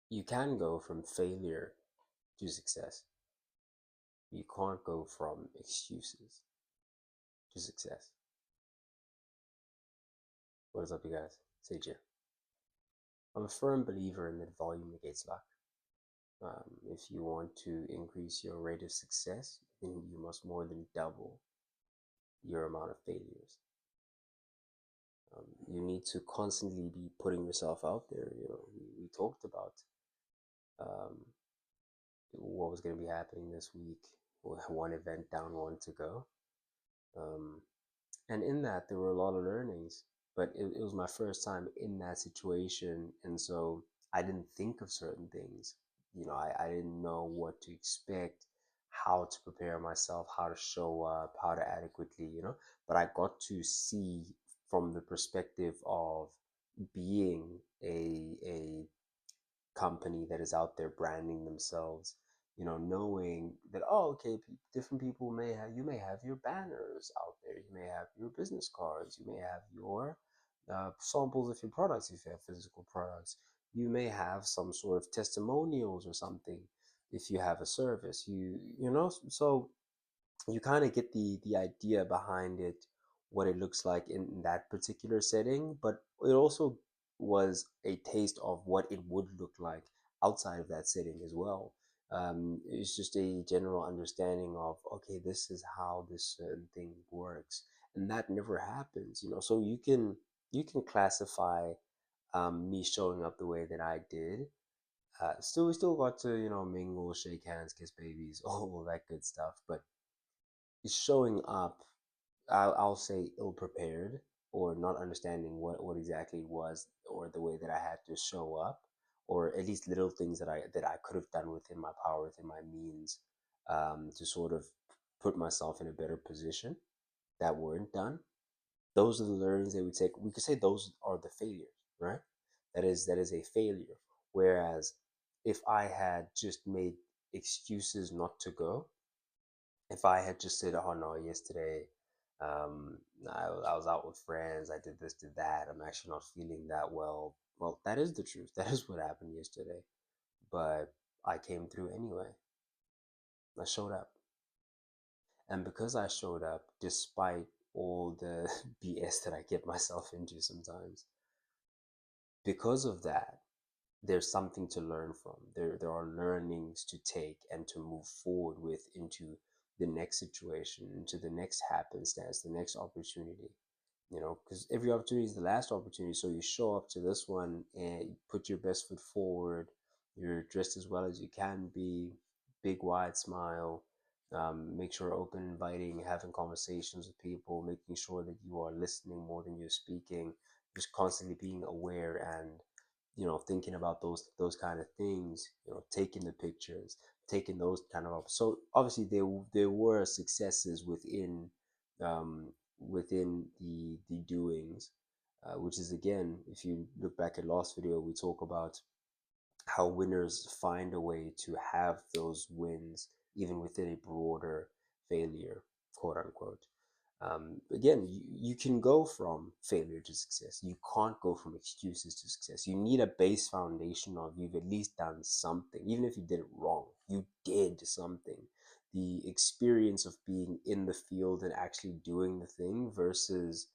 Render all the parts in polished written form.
You can go from failure to success. You can't go from excuses to success. What is up, you guys? Sage here. I'm a firm believer in that volume negates luck. If you want to increase your rate of success, then you must more than double your amount of failures. You need to constantly be putting yourself out there. We talked about um, what was going to be happening this week. One event down, one to go. Um, and in that, there were a lot of learnings, but it was my first time in that situation. And so I didn't think of certain things. I didn't know what to expect, how to prepare myself, how to show up, how to adequately, but I got to see from the perspective of being a company that is out there branding themselves, knowing that, oh, okay, different people you may have your banners out there, you may have your business cards, you may have your samples of your products if you have physical products, you may have some sort of testimonials or something if you have a service, so you kind of get the idea behind it, what it looks like in that particular setting, but it also was a taste of what it would look like outside of that setting as well. It's just a general understanding of, okay, this is how this certain thing works, and that never happens, so you can classify me showing up the way that I did. Still, we still got to, mingle, shake hands, kiss babies, all that good stuff, but showing up, I'll say ill prepared, or not understanding what exactly it was, or the way that I had to show up, or at least little things that I could have done within my power, within my means, to sort of put myself in a better position that weren't done. Those are the learnings that we take. We could say those are the failures, right? That is a failure. Whereas if I had just made excuses not to go, if I had just said, "Oh no, yesterday, I was out with friends, I did this, did that, I'm actually not feeling that well." Well, that is the truth. That is what happened yesterday. But I came through anyway. I showed up. And because I showed up, despite all the BS that I get myself into sometimes, because of that, there's something to learn from. There are learnings to take and to move forward with into the next situation, into the next happenstance, the next opportunity. Because every opportunity is the last opportunity. So you show up to this one and you put your best foot forward. You're dressed as well as you can be, big wide smile. Make sure open, inviting, having conversations with people, making sure that you are listening more than you're speaking, just constantly being aware and thinking about those kind of things, taking the pictures, taking those kind of up. So obviously there were successes within the doings, which is, again, if you look back at last video, we talk about how winners find a way to have those wins even within a broader failure, quote unquote. Again, you can go from failure to success. You can't go from excuses to success. You need a base foundation of, you've at least done something. Even if you did it wrong, you did something. The experience of being in the field and actually doing the thing versus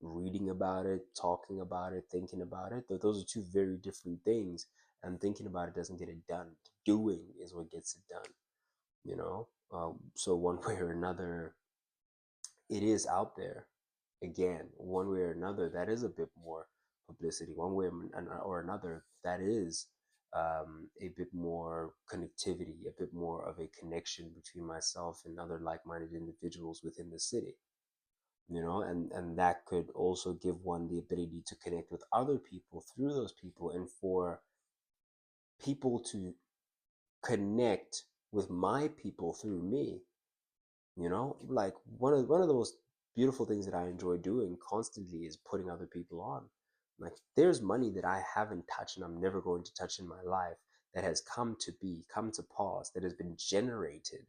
reading about it, talking about it, thinking about it, those are two very different things. And thinking about it doesn't get it done. Doing is what gets it done, so one way or another, it is out there. Again, one way or another, that is a bit more publicity. One way or another, that is a bit more connectivity, a bit more of a connection between myself and other like-minded individuals within the city. And that could also give one the ability to connect with other people through those people, and for people to connect with my people through me. Like one of the most beautiful things that I enjoy doing constantly is putting other people on. Like, there's money that I haven't touched and I'm never going to touch in my life, that has come to pass, that has been generated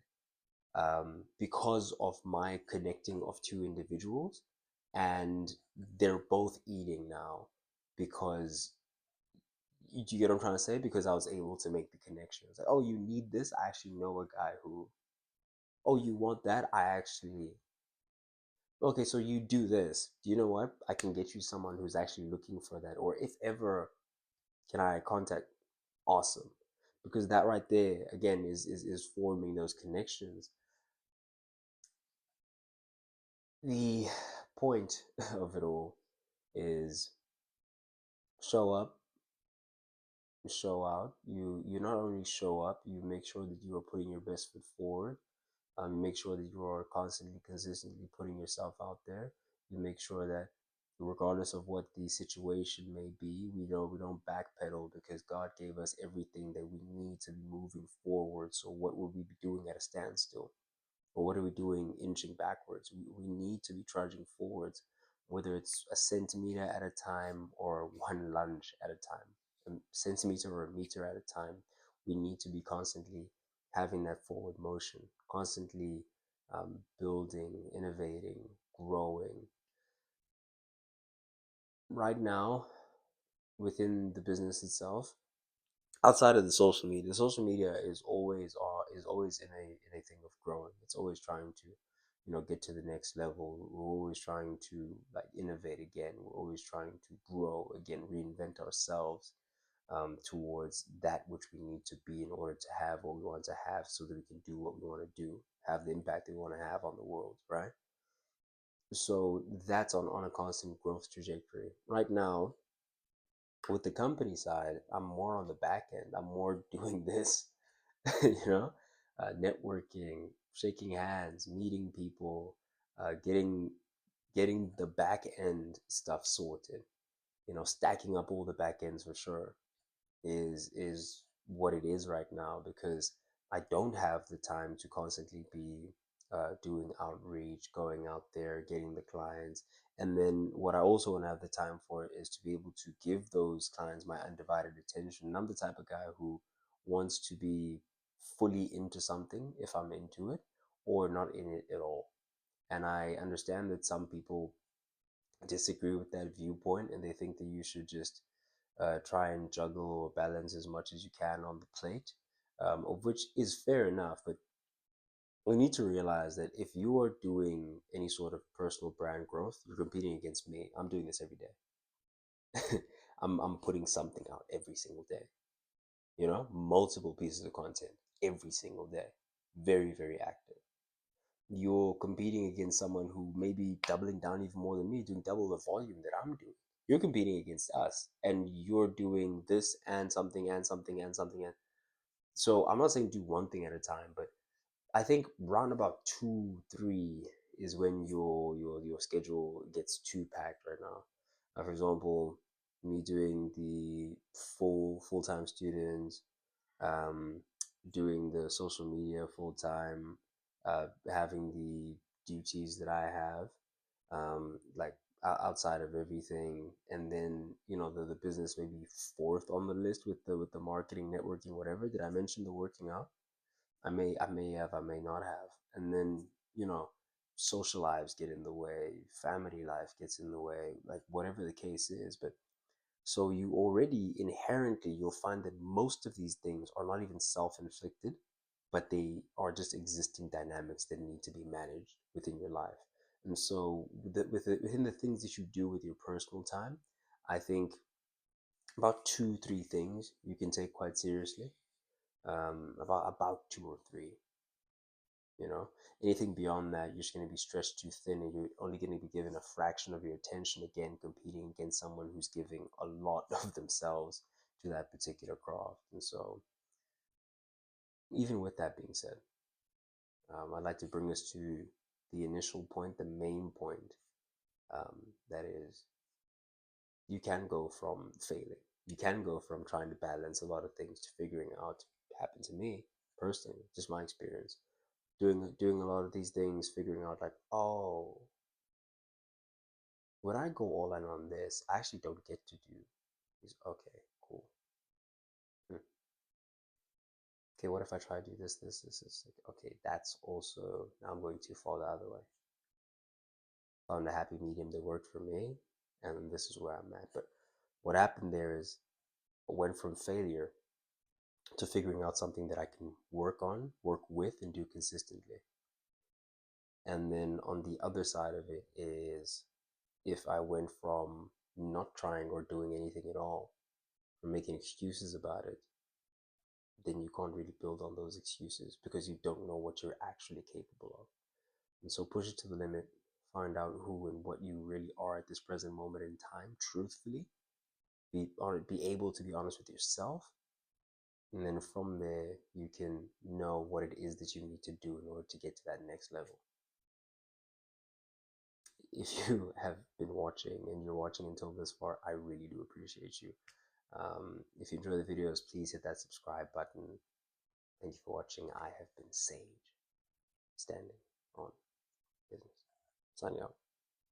because of my connecting of two individuals, and they're both eating now because you get what I'm trying to say? Because I was able to make the connection. It's like, oh, you need this? I actually know a guy who, oh, you want that? I actually, okay, so you do this. Do you know what? I can get you someone who's actually looking for that. Or if ever, can I contact? Awesome. Because that right there, again, is forming those connections. The point of it all is show up, show out. You not only show up, you make sure that you are putting your best foot forward. Make sure that you are constantly, consistently putting yourself out there. You make sure that regardless of what the situation may be, we don't backpedal because God gave us everything that we need to be moving forward. So what would we be doing at a standstill? Or what are we doing inching backwards? We need to be trudging forwards, whether it's a centimeter at a time or one lunge at a time, a centimeter or a meter at a time. We need to be constantly having that forward motion, constantly building, innovating, growing. Right now, within the business itself, outside of the social media is always in a thing of growing. It's always trying to, get to the next level. We're always trying to like innovate again. We're always trying to grow again, reinvent ourselves towards that which we need to be in order to have what we want to have, so that we can do what we want to do, have the impact that we want to have on the world, right? So that's on a constant growth trajectory. Right now, with the company side, I'm more on the back end. I'm more doing this, you know, networking, shaking hands, meeting people, getting the back end stuff sorted. Stacking up all the back ends for sure is what it is right now, because I don't have the time to constantly be doing outreach, going out there, getting the clients. And then what I also want to have the time for is to be able to give those clients my undivided attention. And I'm the type of guy who wants to be fully into something if I'm into it, or not in it at all. And I understand that some people disagree with that viewpoint, and they think that you should just try and juggle or balance as much as you can on the plate, of which is fair enough. But we need to realize that if you are doing any sort of personal brand growth, you're competing against me. I'm doing this every day. I'm putting something out every single day. Multiple pieces of content every single day. Very, very active. You're competing against someone who may be doubling down even more than me, doing double the volume that I'm doing. You're competing against us, and you're doing this and something and something and something. And so I'm not saying do one thing at a time, but I think round about 2, 3 is when your schedule gets too packed right now. For example, me doing the full-time students, um, doing the social media full time, having the duties that I have, like outside of everything, and then the business maybe fourth on the list with the marketing, networking, whatever. Did I mention the working out? I may have, I may not have, and then social lives get in the way, family life gets in the way, like whatever the case is, but so you already inherently, you'll find that most of these things are not even self-inflicted, but they are just existing dynamics that need to be managed within your life. And so within the things that you do with your personal time, I think about 2, 3 things you can take quite seriously. About 2 or 3. You know, anything beyond that, you're just going to be stretched too thin, and you're only going to be given a fraction of your attention, again, competing against someone who's giving a lot of themselves to that particular craft. And so, even with that being said, I'd like to bring us to the initial point, the main point. That is, you can go from failing, you can go from trying to balance a lot of things to figuring out. Happened to me personally, just my experience, doing a lot of these things, figuring out like, oh, when I go all in on this, I actually don't get to do is okay, cool. Hmm. Okay, what if I try to do this? Like, okay, that's also, now I'm going too far the other way. Found a happy medium that worked for me, and this is where I'm at. But what happened there is went from failure to figuring out something that I can work on, work with, and do consistently. And then on the other side of it is if I went from not trying or doing anything at all, or making excuses about it, then you can't really build on those excuses because you don't know what you're actually capable of. And so push it to the limit, find out who and what you really are at this present moment in time, truthfully. Be able to be honest with yourself. And then from there, you can know what it is that you need to do in order to get to that next level. If you have been watching and you're watching until this far, I really do appreciate you. If you enjoy the videos, please hit that subscribe button. Thank you for watching. I have been Sage, standing on business. Signing out.